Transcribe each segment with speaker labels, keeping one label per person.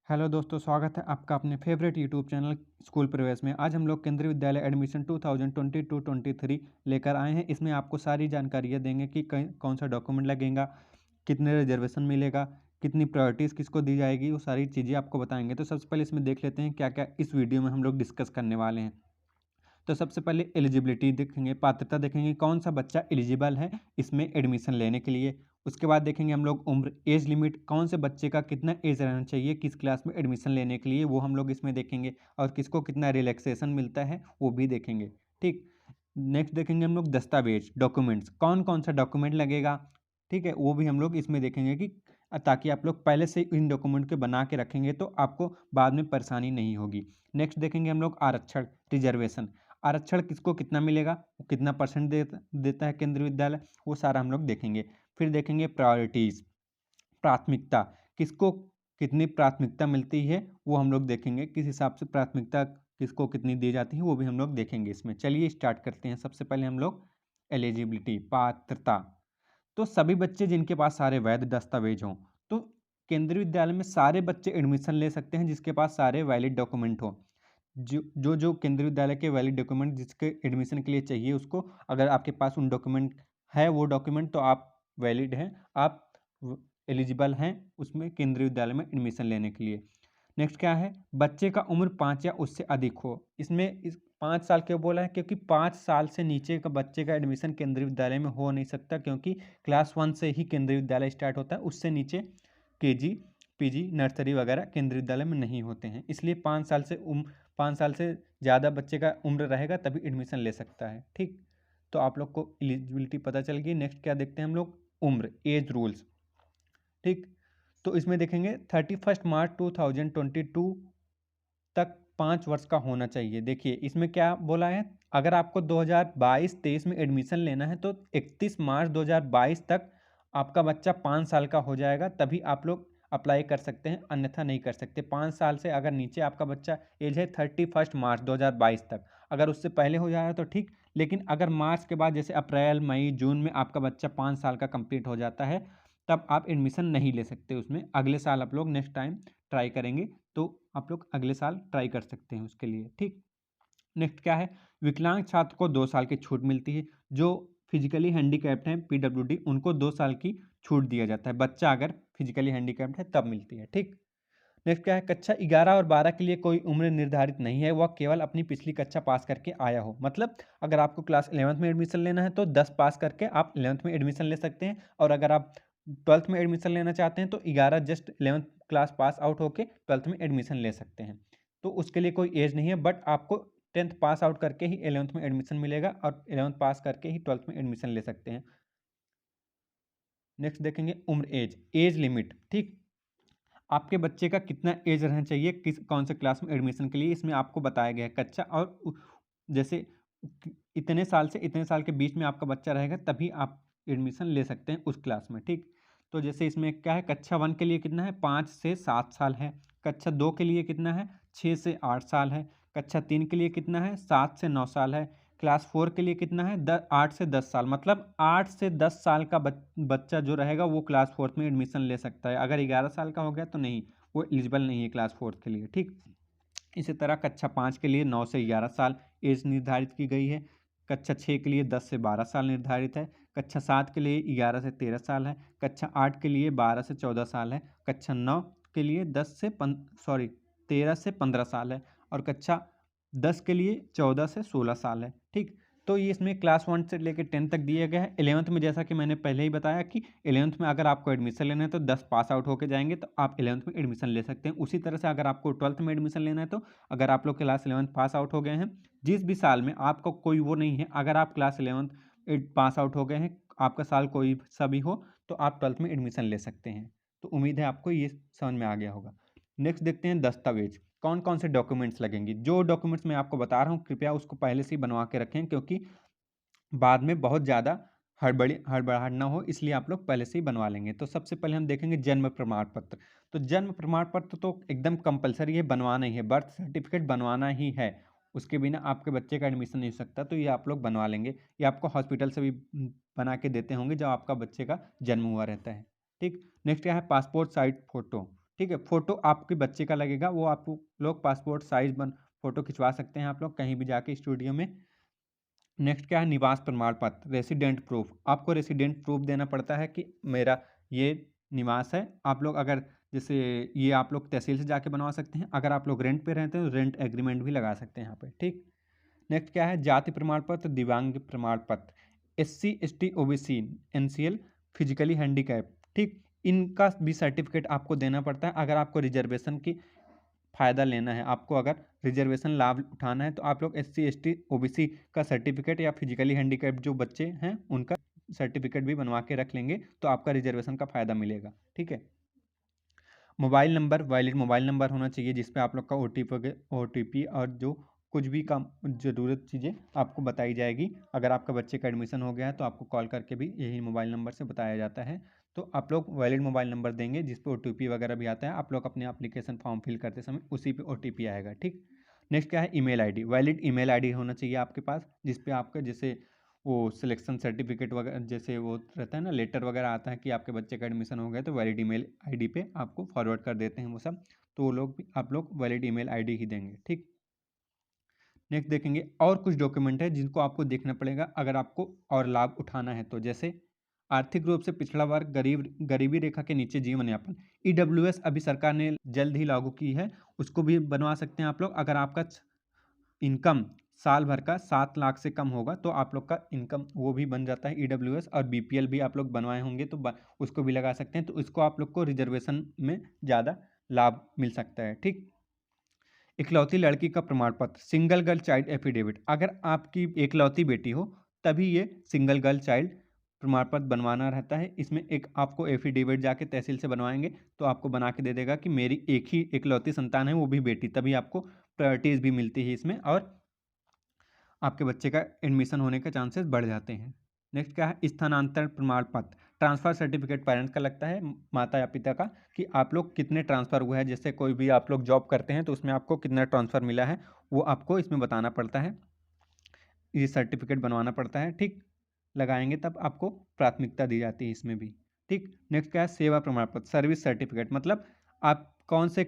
Speaker 1: Hello दोस्तों, स्वागत है आपका अपने फेवरेट यूट्यूब चैनल स्कूल प्रवेश में। आज हम लोग केंद्रीय विद्यालय एडमिशन 2022-23 लेकर आए हैं। इसमें आपको सारी जानकारियाँ देंगे कि कौन सा डॉक्यूमेंट लगेगा, कितने रिजर्वेशन मिलेगा, कितनी प्रायोरिटीज़ किसको दी जाएगी, वो सारी चीज़ें आपको बताएंगे। तो सबसे पहले इसमें देख लेते हैं क्या क्या इस वीडियो में हम लोग डिस्कस करने वाले हैं। तो सबसे पहले एलिजिबिलिटी देखेंगे, पात्रता देखेंगे, कौन सा बच्चा एलिजिबल है इसमें एडमिशन लेने के लिए। उसके बाद देखेंगे हम लोग उम्र, एज लिमिट, कौन से बच्चे का कितना एज रहना चाहिए किस क्लास में एडमिशन लेने के लिए, वो हम लोग इसमें देखेंगे। और किसको कितना रिलैक्सेशन मिलता है वो भी देखेंगे। ठीक, नेक्स्ट देखेंगे हम लोग दस्तावेज, डॉक्यूमेंट्स, कौन कौन सा डॉक्यूमेंट लगेगा। ठीक है, वो भी हम लोग इसमें देखेंगे कि ताकि आप लोग पहले से इन डॉक्यूमेंट के बना के रखेंगे तो आपको बाद में परेशानी नहीं होगी। नेक्स्ट देखेंगे हम लोग आरक्षण, रिजर्वेशन, आरक्षण किसको कितना मिलेगा, वो कितना परसेंट देता है केंद्रीय विद्यालय, वो सारा हम लोग देखेंगे। फिर देखेंगे प्रायोरिटीज़, प्राथमिकता, किसको कितनी प्राथमिकता मिलती है वो हम लोग देखेंगे, किस हिसाब से प्राथमिकता किसको कितनी दी जाती है वो भी हम लोग देखेंगे इसमें। चलिए स्टार्ट करते हैं। सबसे पहले हम लोग एलिजिबिलिटी, पात्रता। तो सभी बच्चे जिनके पास सारे वैध दस्तावेज हों, तो केंद्रीय विद्यालय में सारे बच्चे एडमिशन ले सकते हैं जिसके पास सारे वैलिड डॉक्यूमेंट हो। जो केंद्रीय विद्यालय के वैलिड डॉक्यूमेंट जिसके एडमिशन के लिए चाहिए उसको, अगर आपके पास उन डॉक्यूमेंट है वो डॉक्यूमेंट तो आप वैलिड हैं, आप एलिजिबल हैं उसमें केंद्रीय विद्यालय में एडमिशन लेने के लिए। नेक्स्ट क्या है, बच्चे का उम्र 5 या उससे अधिक हो। इसमें इस 5 साल क्यों बोला है, क्योंकि 5 साल से नीचे का बच्चे का एडमिशन केंद्रीय विद्यालय में हो नहीं सकता, क्योंकि क्लास 1 से ही केंद्रीय विद्यालय स्टार्ट होता है, उससे नीचे केजी, पीजी, नर्सरी वगैरह केंद्रीय विद्यालय में नहीं होते हैं। इसलिए 5 साल से ज़्यादा बच्चे का उम्र रहेगा तभी एडमिशन ले सकता है। ठीक, तो आप लोग को एलिजिबिलिटी पता चल गई। नेक्स्ट क्या देखते हैं हम लोग, उम्र, एज रूल्स। ठीक, तो इसमें देखेंगे 31 मार्च 2022 तक 5 वर्ष का होना चाहिए। देखिए इसमें क्या बोला है, अगर आपको 2022-23 में एडमिशन लेना है तो 31 मार्च 2022 तक आपका बच्चा 5 साल का हो जाएगा, तभी आप लोग अप्लाई कर सकते हैं, अन्यथा नहीं कर सकते। 5 साल से अगर नीचे आपका बच्चा एज है 31 मार्च 2022 तक, अगर उससे पहले हो जाएगा तो ठीक, लेकिन अगर मार्च के बाद जैसे अप्रैल मई जून में आपका बच्चा 5 साल का कंप्लीट हो जाता है तब आप एडमिशन नहीं ले सकते उसमें। अगले साल आप लोग नेक्स्ट टाइम ट्राई करेंगे तो आप लोग अगले साल ट्राई कर सकते हैं उसके लिए। ठीक, नेक्स्ट क्या है, विकलांग छात्र को 2 साल की छूट मिलती है। जो फिजिकली हैंडीकैप्ड हैं पीडब्ल्यूडी, उनको 2 साल की छूट दिया जाता है, बच्चा अगर फिजिकली हैंडीकैप्ड है तब मिलती है। ठीक, नेक्स्ट क्या है, कक्षा 11 और 12 के लिए कोई उम्र निर्धारित नहीं है, वह केवल अपनी पिछली कक्षा पास करके आया हो। मतलब अगर आपको क्लास 11th में एडमिशन लेना है तो 10 पास करके आप 11th में एडमिशन ले सकते हैं, और अगर आप 12th में एडमिशन लेना चाहते हैं तो 11 just 11th class pass out होके 12th में एडमिशन ले सकते हैं। तो उसके लिए कोई एज नहीं है, बट आपको 10th पास आउट करके ही 11th में एडमिशन मिलेगा और 11th पास करके ही 12th में एडमिशन ले सकते हैं। नेक्स्ट देखेंगे उम्र, एज लिमिट। ठीक, आपके बच्चे का कितना एज रहना चाहिए किस कौन से क्लास में एडमिशन के लिए, इसमें आपको बताया गया है। कक्षा और जैसे इतने साल से इतने साल के बीच में आपका बच्चा रहेगा तभी आप एडमिशन ले सकते हैं उस क्लास में। ठीक, तो जैसे इसमें क्या है, कक्षा 1 के लिए कितना है, 5 से 7 साल है। कक्षा 2 के लिए कितना है, 6 से 8 साल है। कक्षा 3 के लिए कितना है, 7 से 9 साल है। क्लास 4 के लिए कितना है, 8 से 10 साल। मतलब 8 से 10 साल का बच्चा जो रहेगा वो क्लास 4 में एडमिशन ले सकता है। अगर 11 साल का हो गया तो नहीं, वो एलिजिबल नहीं है क्लास 4 के लिए। ठीक, इसी तरह कक्षा 5 के लिए 9 से 11 साल एज निर्धारित की गई है। कक्षा 6 के लिए 10 से 12 साल निर्धारित है। कक्षा 7 के लिए 11 से 13 साल है। कक्षा 8 के लिए 12 से 14 साल है। कक्षा 9 के लिए 13 से 15 साल है। और कक्षा 10 के लिए 14 से 16 साल है। ठीक, तो ये इसमें क्लास 1 से लेकर 10 तक दिया गया है। 11th में जैसा कि मैंने पहले ही बताया कि 11th में अगर आपको एडमिशन लेना है तो 10 पास आउट होकर जाएंगे तो आप 11th में एडमिशन ले सकते हैं। उसी तरह से अगर आपको 12th में एडमिशन लेना है तो अगर आप लोग क्लास 11th पास आउट हो गए हैं, जिस भी साल में आपको कोई वो नहीं है, अगर आप क्लास 11th पास आउट हो गए हैं, आपका साल कोई सा भी हो, तो आप 12th में एडमिशन ले सकते हैं। तो उम्मीद है आपको ये समझ में आ गया होगा। नेक्स्ट देखते हैं दस्तावेज, कौन कौन से डॉक्यूमेंट्स लगेंगे। जो डॉक्यूमेंट्स मैं आपको बता रहा हूँ कृपया उसको पहले से ही बनवा के रखें, क्योंकि बाद में बहुत ज़्यादा हड़बड़ाहट ना हो, इसलिए आप लोग पहले से ही बनवा लेंगे। तो सबसे पहले हम देखेंगे जन्म प्रमाण पत्र। तो जन्म प्रमाण पत्र तो एकदम कंपलसरी है, बनवाना ही है, बर्थ सर्टिफिकेट बनवाना ही है, उसके बिना आपके बच्चे का एडमिशन नहीं हो सकता, तो ये आप लोग बनवा लेंगे। ये आपको हॉस्पिटल से भी बना के देते होंगे जब आपका बच्चे का जन्म हुआ रहता है। ठीक, नेक्स्ट क्या है, पासपोर्ट साइज फ़ोटो। ठीक है। फ़ोटो आपके बच्चे का लगेगा, वो आप लोग पासपोर्ट साइज़ फ़ोटो खिंचवा सकते हैं आप लोग कहीं भी जाके स्टूडियो में। नेक्स्ट क्या है, निवास प्रमाण पत्र, रेसिडेंट प्रूफ। आपको रेसिडेंट प्रूफ देना पड़ता है कि मेरा ये निवास है। आप लोग अगर जैसे ये आप लोग तहसील से जाके बनवा सकते हैं, अगर आप लोग रेंट पे रहते हैं तो रेंट एग्रीमेंट भी लगा सकते हैं यहाँ पे, ठीक। नेक्स्ट क्या है, जाति प्रमाण पत्र, दिव्यांग प्रमाण पत्र, SC ST OBC NCL, physically handicap, ठीक। इनका भी सर्टिफिकेट आपको देना पड़ता है अगर आपको रिजर्वेशन की फ़ायदा लेना है। आपको अगर रिजर्वेशन लाभ उठाना है तो आप लोग SC ST OBC का सर्टिफिकेट या फिजिकली हैंडीकैप जो बच्चे हैं उनका सर्टिफिकेट भी बनवा के रख लेंगे तो आपका रिजर्वेशन का फ़ायदा मिलेगा, ठीक है। Mobile number, valid mobile number होना चाहिए जिस पे आप लोग का OTP और जो कुछ भी काम ज़रूरत चीज़ें आपको बताई जाएगी। अगर आपका बच्चे का एडमिशन हो गया है तो आपको कॉल करके भी यही मोबाइल नंबर से बताया जाता है। तो आप लोग वैलिड मोबाइल नंबर देंगे जिस पे OTP वगैरह भी आता है। आप लोग अपने एप्लीकेशन फॉर्म फिल करते समय उसी पे OTP आएगा, ठीक। नेक्स्ट क्या है, email ID, valid email ID होना चाहिए आपके पास जिस पे आपका जैसे वो सिलेक्शन सर्टिफिकेट वगैरह जैसे वो रहता है ना, लेटर वगैरह आता है कि आपके बच्चे का एडमिशन हो गया तो वैलिड ईमेल आईडी पे आपको फॉरवर्ड कर देते हैं वो सब। तो वो लोग भी आप लोग वैलिड ईमेल आईडी ही देंगे, ठीक। नेक्स्ट देखेंगे और कुछ डॉक्यूमेंट है जिनको आपको देखना पड़ेगा अगर आपको और लाभ उठाना है तो, जैसे आर्थिक रूप से पिछड़ा वर्ग, गरीबी रेखा के नीचे जीवन यापन। EWS अभी सरकार ने जल्द ही लागू की है, उसको भी बनवा सकते हैं आप लोग। अगर आपका इनकम साल भर का 7 लाख से कम होगा तो आप लोग का इनकम वो भी बन जाता है EWS। और BPL भी आप लोग बनवाए होंगे तो उसको भी लगा सकते हैं, तो इसको आप लोग को रिजर्वेशन में ज़्यादा लाभ मिल सकता है, ठीक। इकलौती लड़की का प्रमाण पत्र, सिंगल गर्ल चाइल्ड एफिडेविट, अगर आपकी एकलौती बेटी हो तभी ये सिंगल गर्ल चाइल्ड प्रमाण पत्र बनवाना रहता है। इसमें एक आपको एफिडेविट जाके तहसील से बनवाएंगे तो आपको बना के दे देगा कि मेरी एक ही एकलौती संतान है वो भी बेटी, तभी आपको प्रायोरिटीज़ भी मिलती है इसमें और आपके बच्चे का एडमिशन होने के चांसेस बढ़ जाते हैं। नेक्स्ट क्या है, स्थानांतरण प्रमाण पत्र, ट्रांसफ़र सर्टिफिकेट पेरेंट्स का लगता है, माता या पिता का, कि आप लोग कितने ट्रांसफ़र हुए हैं। जैसे कोई भी आप लोग जॉब करते हैं तो उसमें आपको कितना ट्रांसफ़र मिला है वो आपको इसमें बताना पड़ता है, ये सर्टिफिकेट बनवाना पड़ता है, ठीक। लगाएंगे तब आपको प्राथमिकता दी जाती है इसमें भी, ठीक। नेक्स्ट क्या है, सेवा प्रमाण पत्र, सर्विस सर्टिफिकेट, मतलब आप कौन से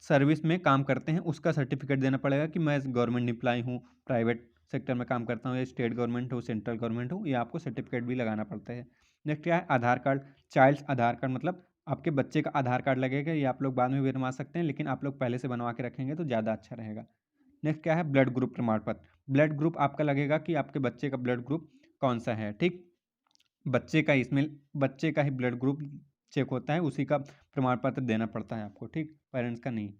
Speaker 1: सर्विस में काम करते हैं उसका सर्टिफिकेट देना पड़ेगा कि मैं गवर्नमेंट एम्प्लॉय हूँ, प्राइवेट सेक्टर में काम करता हूँ, या स्टेट गवर्नमेंट हो, सेंट्रल गवर्नमेंट हो, ये आपको सर्टिफिकेट भी लगाना पड़ता है। नेक्स्ट क्या है, आधार कार्ड, चाइल्ड्स आधार कार्ड, मतलब आपके बच्चे का आधार कार्ड लगेगा, ये आप लोग बाद में भी बनवा सकते हैं लेकिन आप लोग पहले से बनवा के रखेंगे तो ज़्यादा अच्छा रहेगा। नेक्स्ट क्या है, ब्लड ग्रुप प्रमाण पत्र, ब्लड ग्रुप आपका लगेगा कि आपके बच्चे का ब्लड ग्रुप कौन सा है, ठीक। बच्चे का इसमें बच्चे का ही ब्लड ग्रुप चेक होता है, उसी का प्रमाण पत्र देना पड़ता है आपको, ठीक, पेरेंट्स का नहीं।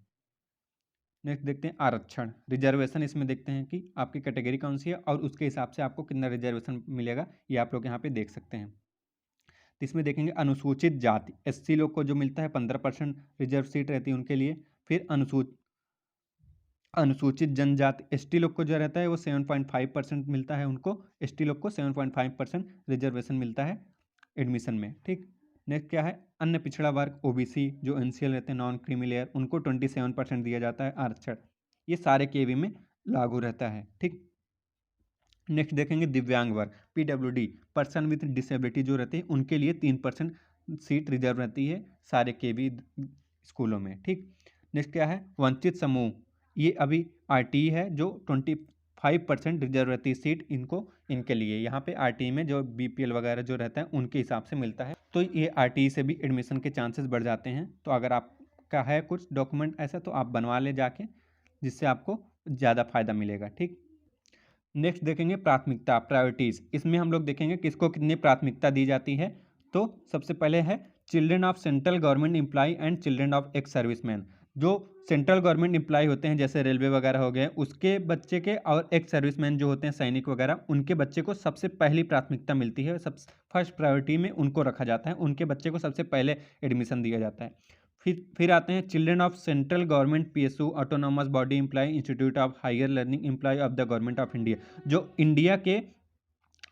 Speaker 1: नेक्स्ट देखते हैं आरक्षण, रिजर्वेशन, इसमें देखते हैं कि आपकी कैटेगरी कौन सी है और उसके हिसाब से आपको कितना रिजर्वेशन मिलेगा, ये आप लोग यहाँ पे देख सकते हैं। तो इसमें देखेंगे अनुसूचित जाति, SC लोग को जो मिलता है 15% रिजर्व सीट रहती है उनके लिए। फिर अनुसूचित जनजाति ST लोग को जो रहता है वो 7.5% मिलता है उनको, ST लोग को 7.5% रिजर्वेशन मिलता है एडमिशन में, ठीक। नेक्स्ट क्या है, अन्य पिछड़ा वर्ग OBC जो NCL रहते हैं, नॉन क्रीमी लेयर, उनको 27% दिया जाता है आरक्षण। ये सारे KV में लागू रहता है, ठीक। नेक्स्ट देखेंगे दिव्यांग वर्ग, PWD, पर्सन विथ डिसेबिलिटी जो रहते हैं उनके लिए 3% सीट रिजर्व रहती है सारे KV स्कूलों में, ठीक। नेक्स्ट क्या है, वंचित समूह, ये अभी RTE है जो 25% रिजर्व रहती है सीट इनको, इनके लिए यहाँ पे RTE में जो BPL वगैरह जो रहता है उनके हिसाब से मिलता है, तो ये RTE से भी एडमिशन के चांसेस बढ़ जाते हैं। तो अगर आपका है कुछ डॉक्यूमेंट ऐसा तो आप बनवा ले जाके, जिससे आपको ज़्यादा फायदा मिलेगा, ठीक। नेक्स्ट देखेंगे प्राथमिकता, प्रायोरिटीज़, इसमें हम लोग देखेंगे किसको कितनी प्राथमिकता दी जाती है। तो सबसे पहले है children of central government employ and children of ex serviceman, जो सेंट्रल गवर्नमेंट एम्प्लॉय होते हैं जैसे रेलवे वगैरह हो गए उसके बच्चे के, और एक्स सर्विसमैन जो होते हैं सैनिक वगैरह उनके बच्चे को सबसे पहली प्राथमिकता मिलती है, सब फर्स्ट प्रायोरिटी में उनको रखा जाता है, उनके बच्चे को सबसे पहले एडमिशन दिया जाता है। फिर आते हैं children of central government PSU autonomous body employ institute of higher learning employ of the government of India, जो इंडिया के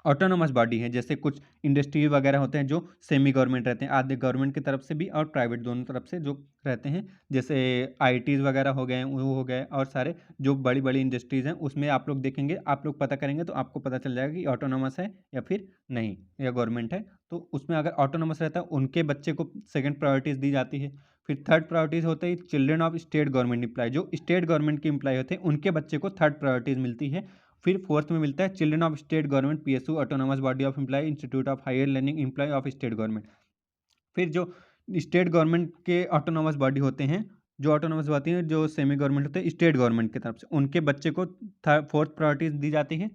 Speaker 1: ऑटोनोमस बॉडी है, जैसे कुछ इंडस्ट्री वगैरह होते हैं जो सेमी गवर्नमेंट रहते हैं, आधे गवर्नमेंट की तरफ से भी और प्राइवेट दोनों तरफ से जो रहते हैं, जैसे IITs वगैरह हो गए, वो हो गए, और सारे जो बड़ी बड़ी इंडस्ट्रीज़ हैं उसमें आप लोग देखेंगे, आप लोग पता करेंगे तो आपको पता चल जाएगा कि ऑटोनोमस है या फिर नहीं, या गवर्नमेंट है। तो उसमें अगर ऑटोनोमस रहता है उनके बच्चे को सेकेंड प्रायोरिटीज़ दी जाती है। फिर थर्ड प्रायोरिटीज़ होते हैं children of state government employ, जो स्टेट गवर्नमेंट के एम्प्लॉय होते हैं उनके बच्चे को थर्ड प्रायोरिटीज़ मिलती है। फिर फोर्थ में मिलता है children of state government PSU autonomous body of employ institute of higher learning employ of state government. फिर जो स्टेट गवर्नमेंट के ऑटोनोमस बॉडी होते हैं, जो ऑटोनोमस होती हैं, जो सेमी गवर्नमेंट होते हैं स्टेट गवर्नमेंट की तरफ से, उनके बच्चे को फोर्थ प्रायोरिटीज दी जाती है।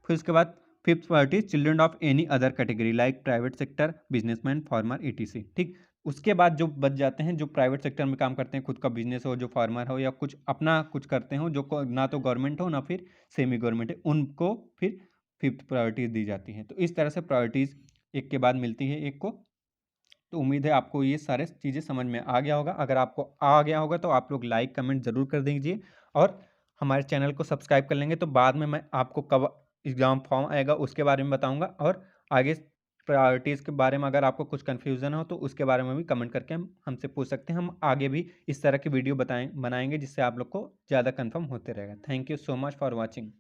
Speaker 1: फिर उसके बाद fifth priority children of any other category like private sector businessman farmer etc. ठीक, उसके बाद जो बच जाते हैं जो प्राइवेट सेक्टर में काम करते हैं, खुद का बिजनेस हो, जो फार्मर हो या कुछ अपना कुछ करते हो, जो ना तो गवर्नमेंट हो ना फिर सेमी गवर्नमेंट है, उनको फिर फिफ्थ प्रायोरिटीज दी जाती है। तो इस तरह से प्रायोरिटीज एक के बाद मिलती है एक को। तो उम्मीद है आपको ये सारे चीज़ें समझ में आ गया होगा। अगर आपको आ गया होगा तो आप लोग लाइक कमेंट ज़रूर कर दीजिए और हमारे चैनल को सब्सक्राइब कर लेंगे, तो बाद में मैं आपको कब एग्ज़ाम फॉर्म आएगा उसके बारे में बताऊंगा, और आगे प्रायोरिटीज़ के बारे में अगर आपको कुछ कन्फ्यूज़न हो तो उसके बारे में भी कमेंट करके हमसे पूछ सकते हैं। हम आगे भी इस तरह की वीडियो बनाएंगे जिससे आप लोग को ज़्यादा कन्फर्म होते रहेगा। Thank you so much for watching.